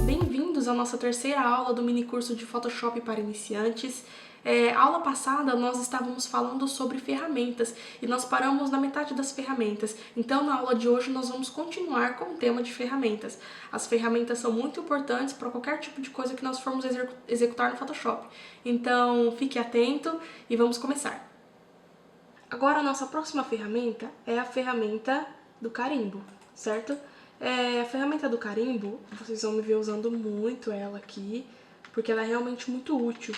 Bem-vindos à nossa terceira aula do mini curso de Photoshop para iniciantes. Aula passada nós estávamos falando sobre ferramentas e nós paramos na metade das ferramentas. Então na aula de hoje nós vamos continuar com o tema de ferramentas. As ferramentas são muito importantes para qualquer tipo de coisa que nós formos executar no Photoshop. Então fique atento e vamos começar. Agora a nossa próxima ferramenta é a ferramenta do carimbo, certo? A ferramenta do carimbo, vocês vão me ver usando muito ela aqui, porque ela é realmente muito útil.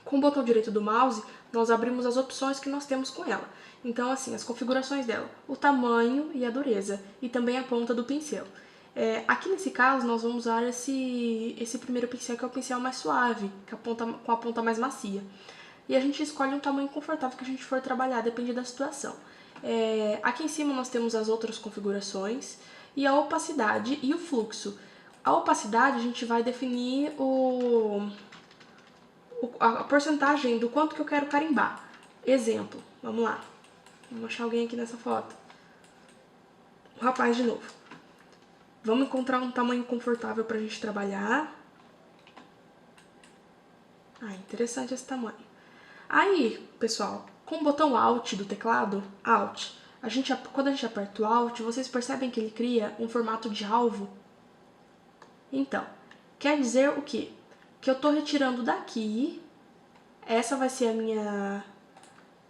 Com o botão direito do mouse, nós abrimos as opções que nós temos com ela. Então, assim, as configurações dela, o tamanho e a dureza, e também a ponta do pincel. Aqui nesse caso, nós vamos usar esse primeiro pincel, que é o pincel mais suave, com a ponta mais macia. E a gente escolhe um tamanho confortável que a gente for trabalhar, depende da situação. Aqui em cima nós temos as outras configurações e a opacidade e o fluxo. A opacidade a gente vai definir a porcentagem do quanto que eu quero carimbar. Exemplo, vamos lá. Vamos achar alguém aqui nessa foto. O rapaz de novo. Vamos encontrar um tamanho confortável pra gente trabalhar. Interessante esse tamanho. Aí, pessoal, com o botão Alt do teclado, Alt, quando a gente aperta o Alt, vocês percebem que ele cria um formato de alvo? Então, quer dizer o quê? Que eu estou retirando daqui, essa vai ser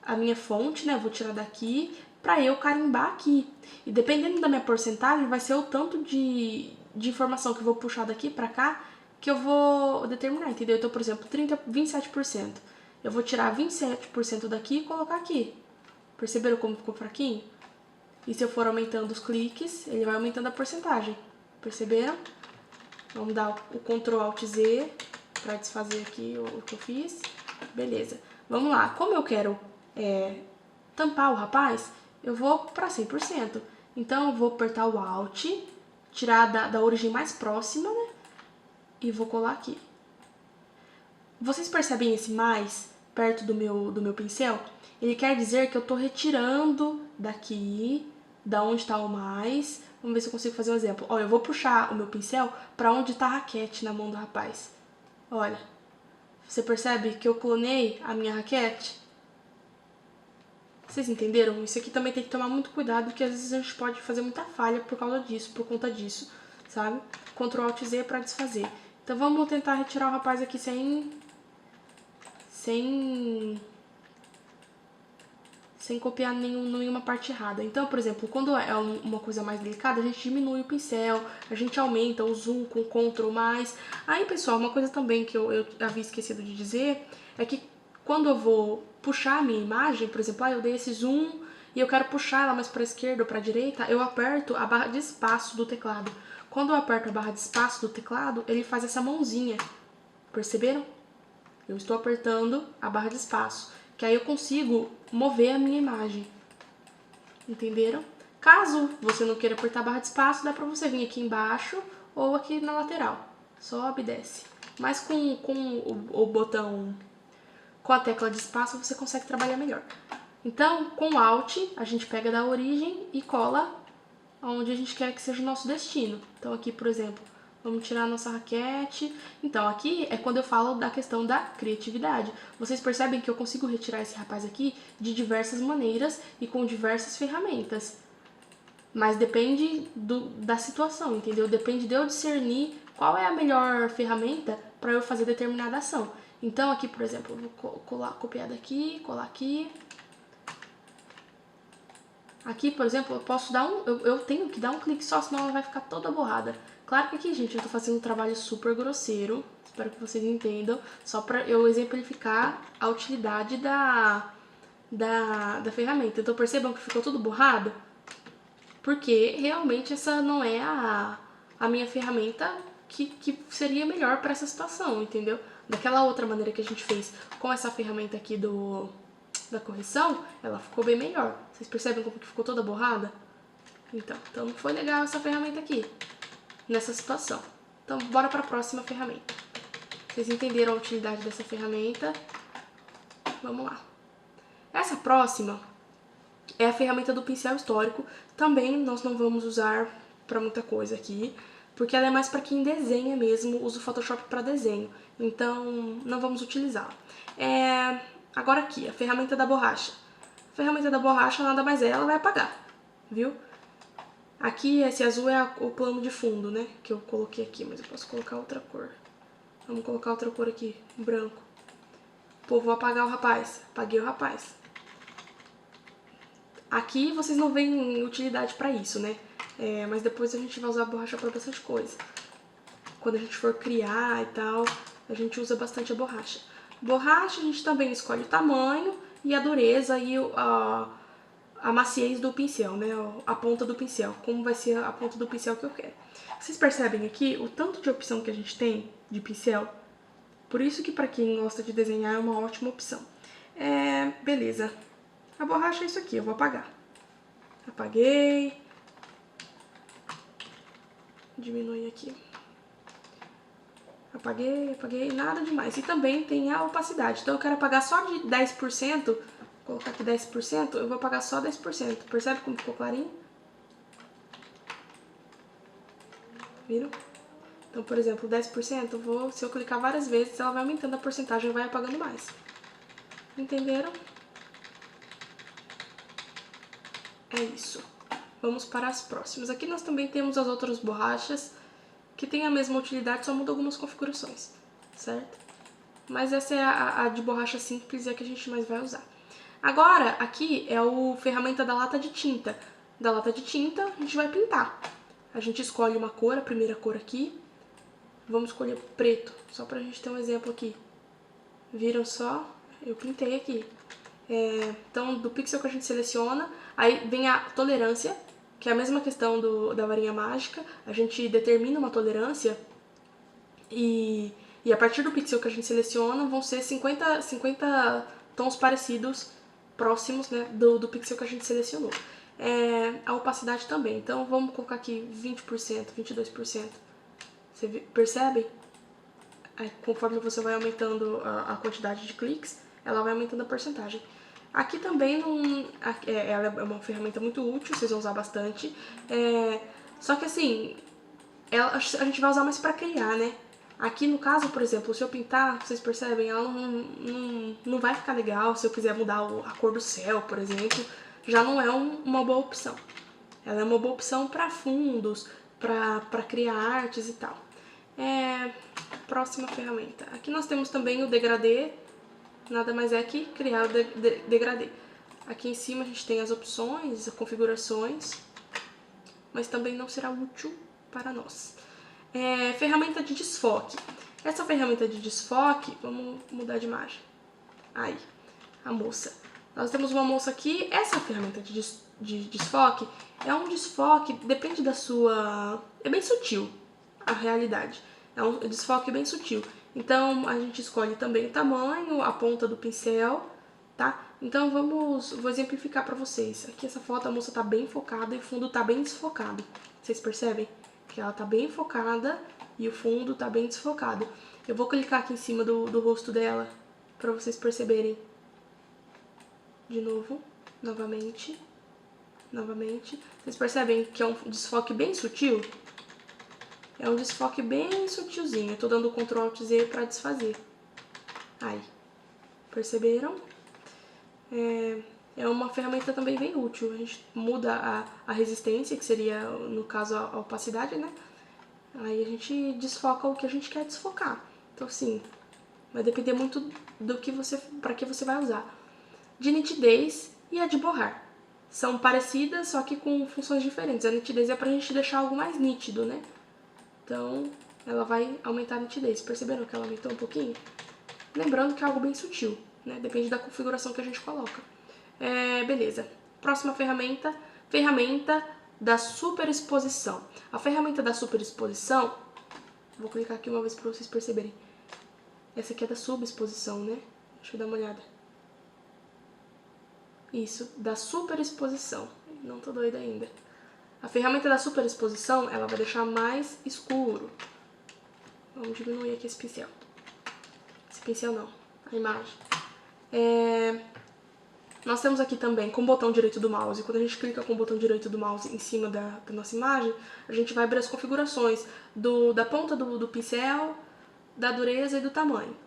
a minha fonte, né? Eu vou tirar daqui para eu carimbar aqui. E dependendo da minha porcentagem, vai ser o tanto de informação que eu vou puxar daqui para cá que eu vou determinar, entendeu? Então, por exemplo, 27%. Eu vou tirar 27% daqui e colocar aqui. Perceberam como ficou fraquinho? E se eu for aumentando os cliques, ele vai aumentando a porcentagem. Perceberam? Vamos dar o Ctrl Alt Z para desfazer aqui o que eu fiz. Beleza. Vamos lá. Como eu quero tampar o rapaz, eu vou para 100%. Então, eu vou apertar o Alt, tirar da origem mais próxima, né? E vou colar aqui. Vocês percebem esse mais perto do meu pincel? Ele quer dizer que eu estou retirando daqui, da onde está o mais. Vamos ver se eu consigo fazer um exemplo. Olha, eu vou puxar o meu pincel para onde está a raquete na mão do rapaz. Olha, você percebe que eu clonei a minha raquete? Vocês entenderam? Isso aqui também tem que tomar muito cuidado, porque às vezes a gente pode fazer muita falha por causa disso, por conta disso, sabe? Ctrl Alt Z para desfazer. Então vamos tentar retirar o rapaz aqui sem copiar nenhuma parte errada. Então, por exemplo, quando é uma coisa mais delicada, a gente diminui o pincel, a gente aumenta o zoom com Ctrl+. Aí, pessoal, uma coisa também que eu havia esquecido de dizer é que quando eu vou puxar a minha imagem, por exemplo, eu dei esse zoom e eu quero puxar ela mais para a esquerda ou para a direita, eu aperto a barra de espaço do teclado. Quando eu aperto a barra de espaço do teclado, ele faz essa mãozinha. Perceberam? Eu estou apertando a barra de espaço, que aí eu consigo mover a minha imagem. Entenderam? Caso você não queira apertar a barra de espaço, dá pra você vir aqui embaixo ou aqui na lateral. Sobe e desce. Mas com o botão, com a tecla de espaço, você consegue trabalhar melhor. Então, com Alt, a gente pega da origem e cola onde a gente quer que seja o nosso destino. Então aqui, por exemplo, vamos tirar a nossa raquete. Então, aqui é quando eu falo da questão da criatividade. Vocês percebem que eu consigo retirar esse rapaz aqui de diversas maneiras e com diversas ferramentas. Mas depende da situação, entendeu? Depende de eu discernir qual é a melhor ferramenta para eu fazer determinada ação. Então, aqui, por exemplo, eu vou copiar daqui, colar aqui. Aqui, por exemplo, eu posso dar eu tenho que dar um clique só, senão ela vai ficar toda borrada. Claro que aqui, gente, eu tô fazendo um trabalho super grosseiro, espero que vocês entendam, só pra eu exemplificar a utilidade da ferramenta. Então percebam que ficou tudo borrado? Porque realmente essa não é a minha ferramenta que seria melhor para essa situação, entendeu? Daquela outra maneira que a gente fez com essa ferramenta aqui da correção, ela ficou bem melhor. Vocês percebem como que ficou toda borrada? Então não foi legal essa ferramenta aqui, nessa situação. Então, bora para a próxima ferramenta. Vocês entenderam a utilidade dessa ferramenta? Vamos lá. Essa próxima é a ferramenta do pincel histórico. Também nós não vamos usar para muita coisa aqui, porque ela é mais para quem desenha mesmo, usa o Photoshop para desenho. Então, não vamos utilizá-la. Agora aqui, a ferramenta da borracha. A ferramenta da borracha nada mais é, ela vai apagar, viu? Aqui, esse azul é o plano de fundo, né? Que eu coloquei aqui, mas eu posso colocar outra cor. Vamos colocar outra cor aqui, branco. Pô, vou apagar o rapaz. Apaguei o rapaz. Aqui vocês não veem utilidade pra isso, né? Mas depois a gente vai usar a borracha pra bastante coisa. Quando a gente for criar e tal, a gente usa bastante a borracha. Borracha, a gente também escolhe o tamanho e a dureza e a maciez do pincel, né? A ponta do pincel, como vai ser a ponta do pincel que eu quero. Vocês percebem aqui o tanto de opção que a gente tem de pincel? Por isso que para quem gosta de desenhar é uma ótima opção. Beleza. A borracha é isso aqui, eu vou apagar. Apaguei. Diminuir aqui. Apaguei, nada demais. E também tem a opacidade. Então eu quero apagar só de 10%. Vou colocar aqui 10%, eu vou apagar só 10%. Percebe como ficou clarinho? Viram? Então, por exemplo, 10%, se eu clicar várias vezes, ela vai aumentando a porcentagem e vai apagando mais. Entenderam? É isso. Vamos para as próximas. Aqui nós também temos as outras borrachas, que tem a mesma utilidade, só muda algumas configurações, certo? Mas essa é a de borracha simples e a que a gente mais vai usar. Agora, aqui é a ferramenta da lata de tinta. Da lata de tinta, a gente vai pintar. A gente escolhe uma cor, a primeira cor aqui. Vamos escolher preto, só pra gente ter um exemplo aqui. Viram só? Eu pintei aqui. Então, do pixel que a gente seleciona, aí vem a tolerância, que é a mesma questão da varinha mágica. A gente determina uma tolerância e a partir do pixel que a gente seleciona vão ser 50 tons parecidos, próximos, né, do pixel que a gente selecionou. A opacidade também, então vamos colocar aqui 20%, 22%. Você percebe? Aí, conforme você vai aumentando a quantidade de cliques, ela vai aumentando a porcentagem. Aqui também ela é uma ferramenta muito útil, vocês vão usar bastante. Só que assim, a gente vai usar mais pra criar, né? Aqui no caso, por exemplo, se eu pintar, vocês percebem, ela não vai ficar legal. Se eu quiser mudar a cor do céu, por exemplo, já não é uma boa opção. Ela é uma boa opção para fundos, para criar artes e tal. Próxima ferramenta. Aqui nós temos também o degradê, nada mais é que criar o degradê. Aqui em cima a gente tem as opções, as configurações, mas também não será útil para nós. Ferramenta de desfoque. Essa ferramenta de desfoque, vamos mudar de imagem. Aí, a moça. Nós temos uma moça aqui, essa ferramenta de desfoque é um desfoque, depende da sua... É bem sutil a realidade. É um desfoque bem sutil. Então, a gente escolhe também o tamanho, a ponta do pincel, tá? Então, vou exemplificar pra vocês. Aqui essa foto, a moça tá bem focada e o fundo tá bem desfocado. Vocês percebem? Que ela tá bem focada e o fundo tá bem desfocado. Eu vou clicar aqui em cima do rosto dela pra vocês perceberem. De novo, novamente. Vocês percebem que é um desfoque bem sutil? É um desfoque bem sutilzinho. Eu tô dando Ctrl Alt Z pra desfazer. Aí. Perceberam? É uma ferramenta também bem útil. A gente muda a resistência, que seria, no caso, a opacidade, né? Aí a gente desfoca o que a gente quer desfocar. Então, assim, vai depender muito para que você vai usar. De nitidez e a de borrar. São parecidas, só que com funções diferentes. A nitidez é pra gente deixar algo mais nítido, né? Então, ela vai aumentar a nitidez. Perceberam que ela aumentou um pouquinho? Lembrando que é algo bem sutil, né? Depende da configuração que a gente coloca. Beleza. Próxima ferramenta, ferramenta da superexposição. A ferramenta da superexposição, vou clicar aqui uma vez para vocês perceberem. Essa aqui é da subexposição, né? Deixa eu dar uma olhada. Isso, da superexposição. Não tô doida ainda. A ferramenta da superexposição, ela vai deixar mais escuro. Vamos diminuir aqui esse pincel. Esse pincel não, a imagem. Nós temos aqui também, com o botão direito do mouse, quando a gente clica com o botão direito do mouse em cima da nossa imagem, a gente vai abrir as configurações da ponta do pincel, da dureza e do tamanho.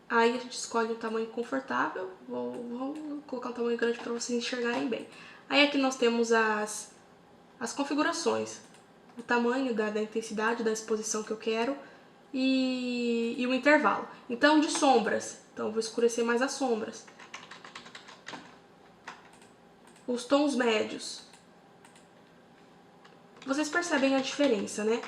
Aí a gente escolhe um tamanho confortável, vou colocar um tamanho grande para vocês enxergarem bem. Aí aqui nós temos as configurações, o tamanho da intensidade da exposição que eu quero e o intervalo. Então, de sombras, então eu vou escurecer mais as sombras. Os tons médios. Vocês percebem a diferença, né?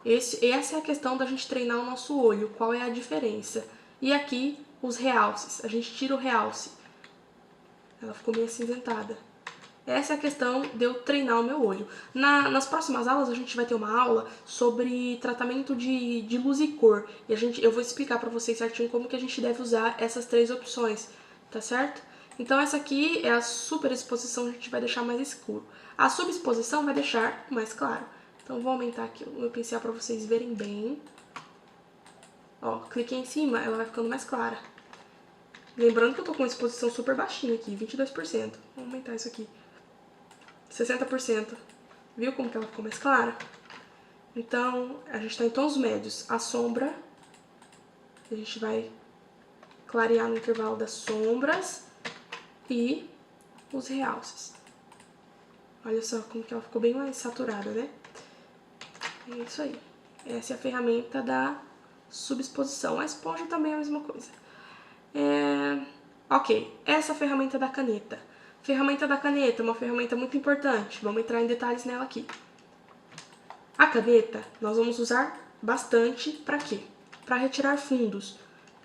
Essa é a questão da gente treinar o nosso olho, qual é a diferença. E aqui, os realces, a gente tira o realce. Ela ficou meio acinzentada. Essa é a questão de eu treinar o meu olho. Nas próximas aulas, a gente vai ter uma aula sobre tratamento de luz e cor. E eu vou explicar pra vocês certinho como que a gente deve usar essas 3 opções, tá certo? Então essa aqui é a superexposição, a gente vai deixar mais escuro. A subexposição vai deixar mais claro. Então vou aumentar aqui o meu pincel pra vocês verem bem. Ó, cliquei em cima, ela vai ficando mais clara. Lembrando que eu tô com uma exposição super baixinha aqui, 22%. Vou aumentar isso aqui. 60%. Viu como que ela ficou mais clara? Então, a gente tá em tons médios. A sombra, a gente vai clarear no intervalo das sombras e os realces. Olha só como que ela ficou bem mais saturada, né? É isso aí. Essa é a ferramenta da subexposição. A esponja também é a mesma coisa. Ok, essa é a ferramenta da caneta. Ferramenta da caneta é uma ferramenta muito importante. Vamos entrar em detalhes nela aqui. A caneta nós vamos usar bastante para quê? Para retirar fundos.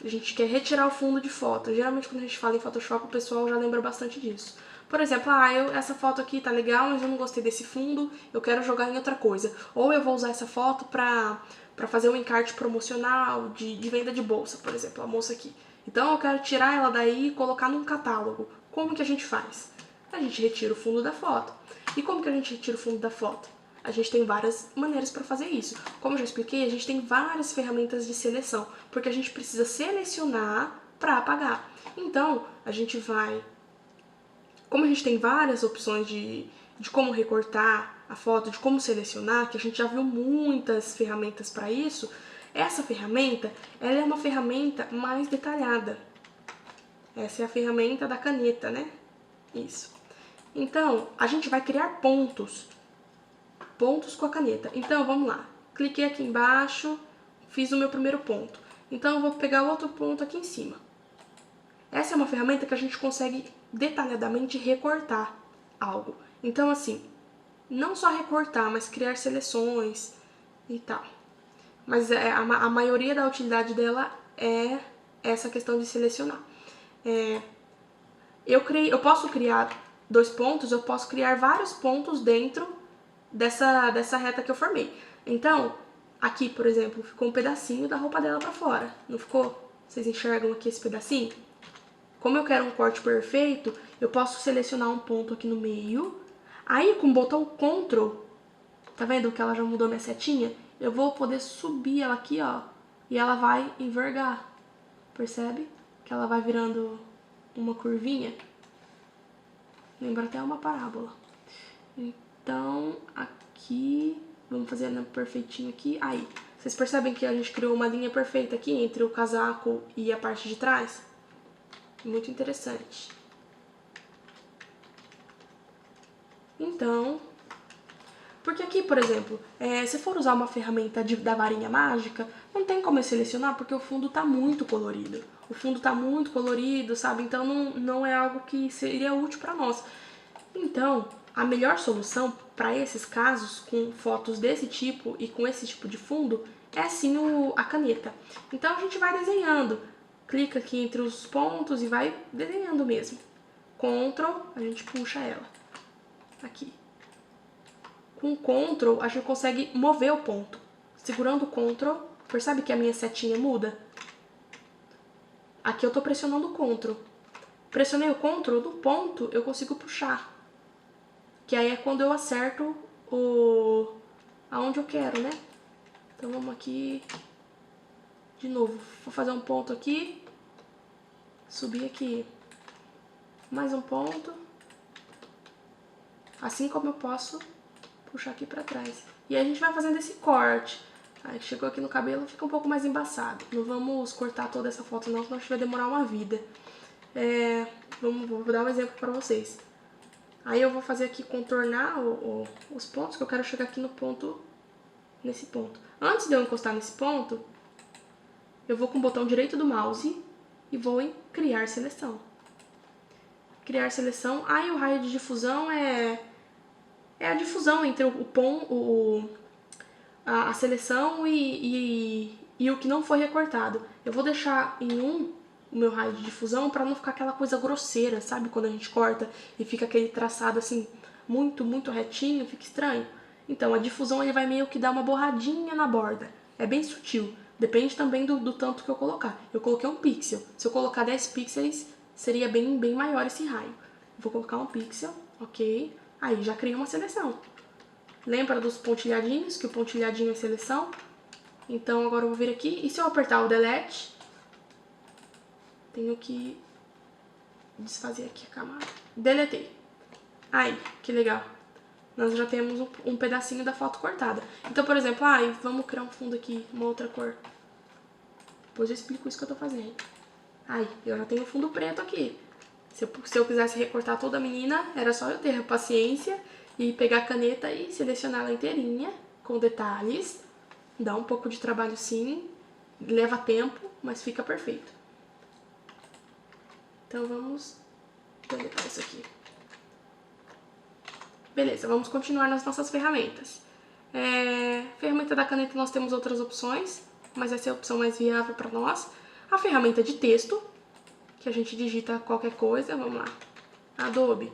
A gente quer retirar o fundo de foto. Geralmente quando a gente fala em Photoshop o pessoal já lembra bastante disso. Por exemplo, essa foto aqui tá legal, mas eu não gostei desse fundo, eu quero jogar em outra coisa. Ou eu vou usar essa foto para fazer um encarte promocional de venda de bolsa, por exemplo, a moça aqui. Então eu quero tirar ela daí e colocar num catálogo. Como que a gente faz? A gente retira o fundo da foto. E como que a gente retira o fundo da foto? A gente tem várias maneiras para fazer isso. Como eu já expliquei, a gente tem várias ferramentas de seleção, porque a gente precisa selecionar para apagar. Então, a gente vai... Como a gente tem várias opções de como recortar a foto, de como selecionar, que a gente já viu muitas ferramentas para isso, essa ferramenta, ela é uma ferramenta mais detalhada. Essa é a ferramenta da caneta, né? Isso. Então, a gente vai criar pontos com a caneta. Então, vamos lá. Cliquei aqui embaixo, fiz o meu primeiro ponto. Então, eu vou pegar outro ponto aqui em cima. Essa é uma ferramenta que a gente consegue detalhadamente recortar algo. Então, assim, não só recortar, mas criar seleções e tal. Mas a maioria da utilidade dela é essa questão de selecionar. Eu posso criar 2 pontos, eu posso criar vários pontos dentro dessa reta que eu formei. Então, aqui, por exemplo, ficou um pedacinho da roupa dela pra fora, não ficou? Vocês enxergam aqui esse pedacinho? Como eu quero um corte perfeito, eu posso selecionar um ponto aqui no meio. Aí, com o botão Ctrl, tá vendo que ela já mudou minha setinha? Eu vou poder subir ela aqui, ó, e ela vai envergar. Percebe? Que ela vai virando uma curvinha. Lembra até uma parábola. Então, aqui, vamos fazer perfeitinho aqui. Aí, vocês percebem que a gente criou uma linha perfeita aqui entre o casaco e a parte de trás? Muito interessante. Então, porque aqui, por exemplo, se for usar uma ferramenta da varinha mágica, não tem como eu selecionar porque o fundo tá muito colorido. O fundo tá muito colorido, sabe? Então não é algo que seria útil para nós. Então, a melhor solução para esses casos, com fotos desse tipo e com esse tipo de fundo, é sim a caneta. Então a gente vai desenhando. Clica aqui entre os pontos e vai desenhando mesmo. Ctrl, a gente puxa ela. Aqui. Com Ctrl, a gente consegue mover o ponto. Segurando o Ctrl, percebe que a minha setinha muda? Aqui eu tô pressionando o Ctrl. Pressionei o Ctrl, do ponto eu consigo puxar. Que aí é quando eu acerto aonde eu quero, né? Então vamos aqui. De novo, vou fazer um ponto aqui. Subir aqui. mais um ponto. Assim como eu posso puxar aqui pra trás. E aí a gente vai fazendo esse corte. Aí chegou aqui no cabelo, fica um pouco mais embaçado. Não vamos cortar toda essa foto não, senão a gente vai demorar uma vida. Vou dar um exemplo pra vocês. Aí eu vou fazer aqui, contornar os pontos, que eu quero chegar aqui no ponto, nesse ponto. Antes de eu encostar nesse ponto, eu vou com o botão direito do mouse e vou em criar seleção. Criar seleção. Aí o raio de difusão é a difusão entre a seleção e o que não foi recortado. Eu vou deixar em o meu raio de difusão para não ficar aquela coisa grosseira, sabe? Quando a gente corta e fica aquele traçado assim, muito retinho, fica estranho. Então a difusão ele vai meio que dar uma borradinha na borda. É bem sutil. Depende também do tanto que eu colocar. Eu coloquei 1 pixel. Se eu colocar 10 pixels, seria bem maior esse raio. Vou colocar 1 pixel, ok. Aí já criei uma seleção. Lembra dos pontilhadinhos, que o pontilhadinho é seleção? Então agora eu vou vir aqui, e se eu apertar o delete, tenho que desfazer aqui a camada. Deletei. Aí, que legal. Nós já temos um pedacinho da foto cortada. Então, por exemplo, vamos criar um fundo aqui, uma outra cor. Depois eu explico isso que eu tô fazendo. Aí, eu já tenho fundo preto aqui. Se eu quisesse recortar toda a menina, era só eu ter paciência e pegar a caneta e selecionar ela inteirinha, com detalhes. Dá um pouco de trabalho sim, leva tempo, mas fica perfeito. Então vamos deletar isso aqui. Beleza, vamos continuar nas nossas ferramentas. Ferramenta da caneta nós temos outras opções, mas essa é a opção mais viável para nós. A ferramenta de texto, que a gente digita qualquer coisa, vamos lá, Adobe.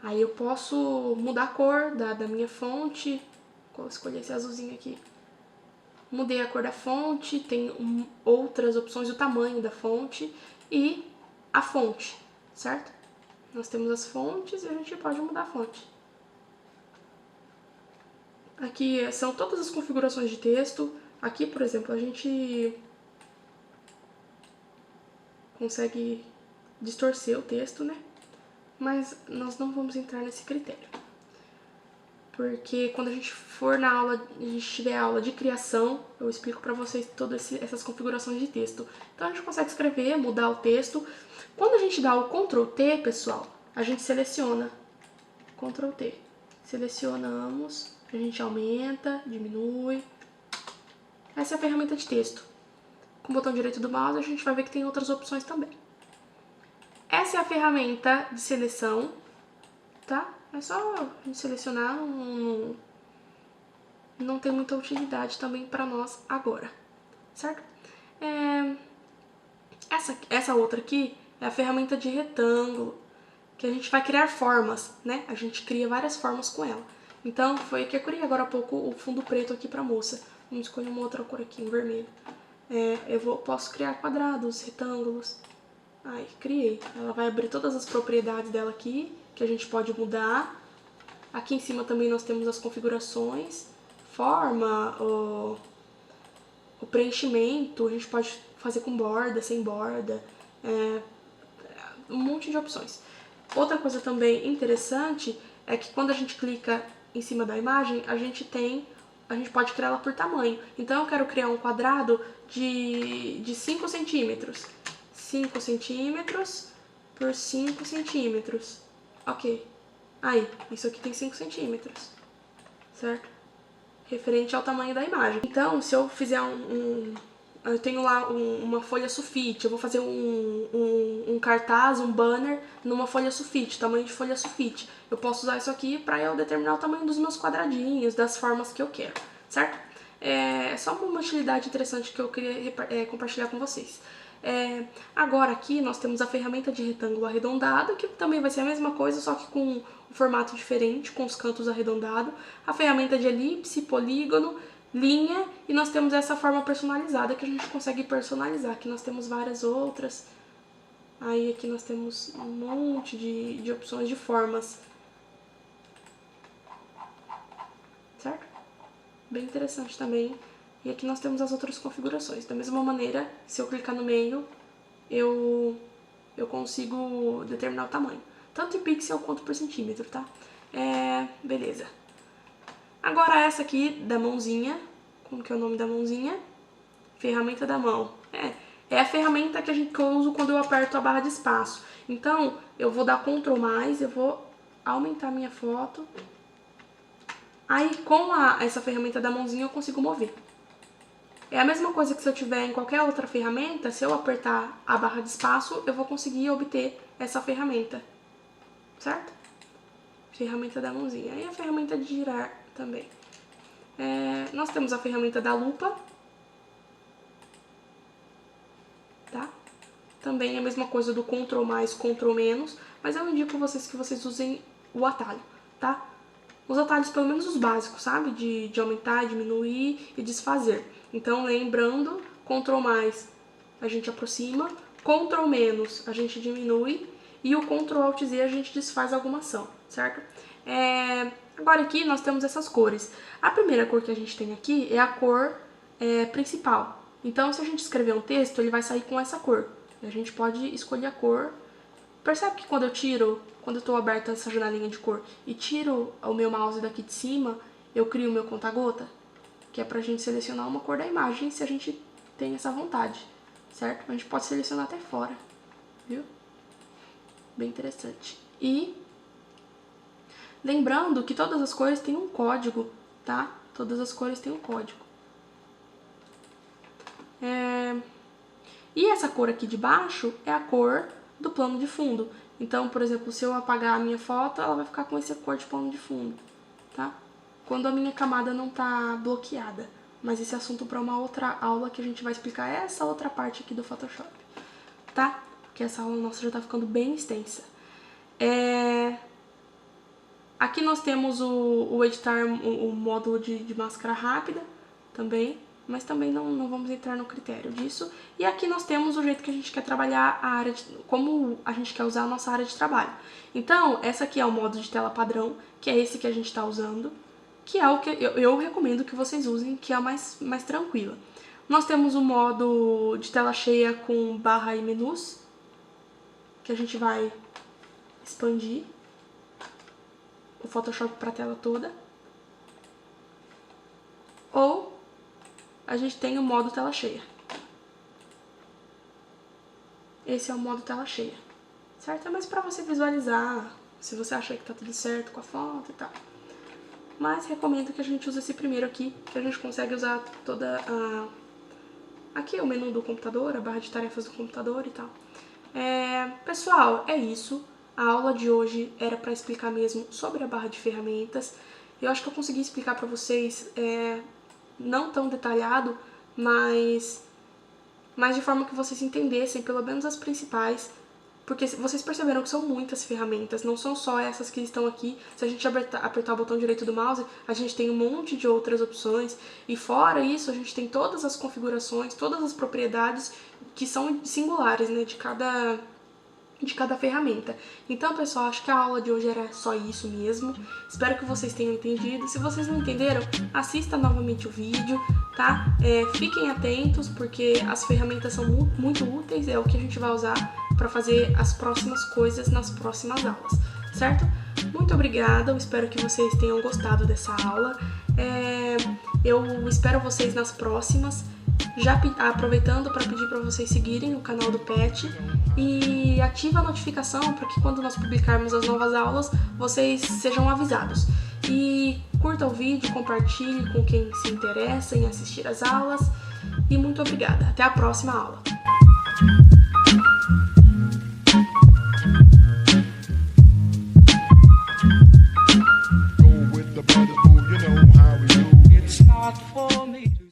Aí eu posso mudar a cor da minha fonte, vou escolher esse azulzinho aqui. Mudei a cor da fonte, tem outras opções, o tamanho da fonte e a fonte, certo? Nós temos as fontes e a gente pode mudar a fonte. Aqui são todas as configurações de texto. Aqui, por exemplo, a gente consegue distorcer o texto, né? Mas nós não vamos entrar nesse critério. Porque quando a gente for na aula, a gente tiver aula de criação, eu explico pra vocês todas essas configurações de texto. Então a gente consegue escrever, mudar o texto. Quando a gente dá o Ctrl T, pessoal, a gente seleciona. Ctrl T. Selecionamos, a gente aumenta, diminui. Essa é a ferramenta de texto. Com o botão direito do mouse a gente vai ver que tem outras opções também. Essa é a ferramenta de seleção, tá? É só a gente selecionar, não tem muita utilidade também para nós agora, certo? Essa outra aqui é a ferramenta de retângulo, que a gente vai criar formas, né? A gente cria várias formas com ela. Então, foi que eu criei agora há pouco o fundo preto aqui pra moça. Vamos escolher uma outra cor aqui, em vermelho. Posso criar quadrados, retângulos. Aí, criei. Ela vai abrir todas as propriedades dela aqui, que a gente pode mudar. Aqui em cima também nós temos as configurações, forma, o preenchimento, a gente pode fazer com borda, sem borda, um monte de opções. Outra coisa também interessante é que quando a gente clica em cima da imagem, a gente pode criar ela por tamanho. Então eu quero criar um quadrado de 5 centímetros. 5 centímetros por 5 centímetros. Ok. Aí, isso aqui tem 5 centímetros. Certo? Referente ao tamanho da imagem. Então, se eu fizer eu tenho lá uma folha sulfite, eu vou fazer um cartaz, um banner numa folha sulfite, tamanho de folha sulfite. Eu posso usar isso aqui para eu determinar o tamanho dos meus quadradinhos, das formas que eu quero, certo? É só uma utilidade interessante que eu queria compartilhar com vocês. Agora aqui nós temos a ferramenta de retângulo arredondado, que também vai ser a mesma coisa, só que com um formato diferente, com os cantos arredondados. A ferramenta de elipse, polígono, linha, e nós temos essa forma personalizada que a gente consegue personalizar. Aqui nós temos várias outras. Aí aqui nós temos um monte de opções de formas. Certo? Bem interessante também. E aqui nós temos as outras configurações. Da mesma maneira, se eu clicar no meio, eu eu consigo determinar o tamanho, tanto em pixel quanto por centímetro, tá? Beleza. Agora essa aqui da mãozinha, como que é o nome da mãozinha? Ferramenta da mão. É a ferramenta que eu uso quando eu aperto a barra de espaço. Então, eu vou dar Ctrl+, eu vou aumentar minha foto. Aí, com essa ferramenta da mãozinha, eu consigo mover. É a mesma coisa que se eu tiver em qualquer outra ferramenta, se eu apertar a barra de espaço, eu vou conseguir obter essa ferramenta, certo? Ferramenta da mãozinha. E a ferramenta de girar também. Nós temos a ferramenta da lupa, tá? Também é a mesma coisa do Ctrl+, Ctrl-, mas eu indico vocês que vocês usem o atalho, tá? Os atalhos, pelo menos os básicos, sabe? De aumentar, diminuir e desfazer. Então, lembrando, Ctrl+, a gente aproxima, Ctrl- a gente diminui e o Ctrl+Alt+Z a gente desfaz alguma ação, certo? Agora aqui nós temos essas cores. A primeira cor que a gente tem aqui é a cor principal. Então, se a gente escrever um texto, ele vai sair com essa cor. A gente pode escolher a cor. Percebe que quando eu estou aberta essa janelinha de cor e tiro o meu mouse daqui de cima, eu crio o meu conta-gota? Que é pra gente selecionar uma cor da imagem se a gente tem essa vontade, certo? A gente pode selecionar até fora, viu? Bem interessante. E lembrando que todas as cores têm um código, tá? Todas as cores têm um código. E essa cor aqui de baixo é a cor do plano de fundo. Então, por exemplo, se eu apagar a minha foto, ela vai ficar com essa cor de plano de fundo, tá? Quando a minha camada não tá bloqueada. Mas esse assunto para uma outra aula que a gente vai explicar essa outra parte aqui do Photoshop, tá? Porque essa aula nossa já tá ficando bem extensa. Aqui nós temos o editar, o módulo de máscara rápida também, mas também não vamos entrar no critério disso. E aqui nós temos o jeito que a gente quer trabalhar a área, como a gente quer usar a nossa área de trabalho. Então, essa aqui é o modo de tela padrão, que é esse que a gente está usando, que é o que eu recomendo que vocês usem, que é a mais tranquila. Nós temos o modo de tela cheia com barra e menus, que a gente vai expandir o Photoshop para a tela toda. Ou a gente tem o modo tela cheia. Esse é o modo tela cheia, certo? É mais para você visualizar, se você achar que tá tudo certo com a foto e tal. Mas recomendo que a gente use esse primeiro aqui, que a gente consegue usar toda a... Aqui é o menu do computador, a barra de tarefas do computador e tal. Pessoal, é isso. A aula de hoje era para explicar mesmo sobre a barra de ferramentas. Eu acho que eu consegui explicar para vocês, não tão detalhado, mas de forma que vocês entendessem pelo menos as principais, porque vocês perceberam que são muitas ferramentas, não são só essas que estão aqui. Se a gente apertar o botão direito do mouse, a gente tem um monte de outras opções, e fora isso a gente tem todas as configurações, todas as propriedades que são singulares, né, de cada ferramenta. Então, pessoal, acho que a aula de hoje era só isso mesmo. Espero que vocês tenham entendido. Se vocês não entenderam, assista novamente o vídeo, tá? Fiquem atentos, porque as ferramentas são muito úteis, é o que a gente vai usar para fazer as próximas coisas nas próximas aulas, certo? Muito obrigada, eu espero que vocês tenham gostado dessa aula. Eu espero vocês nas próximas. Já aproveitando para pedir para vocês seguirem o canal do Pet e ativa a notificação para que quando nós publicarmos as novas aulas, vocês sejam avisados. E curta o vídeo, compartilhe com quem se interessa em assistir as aulas. E muito obrigada. Até a próxima aula.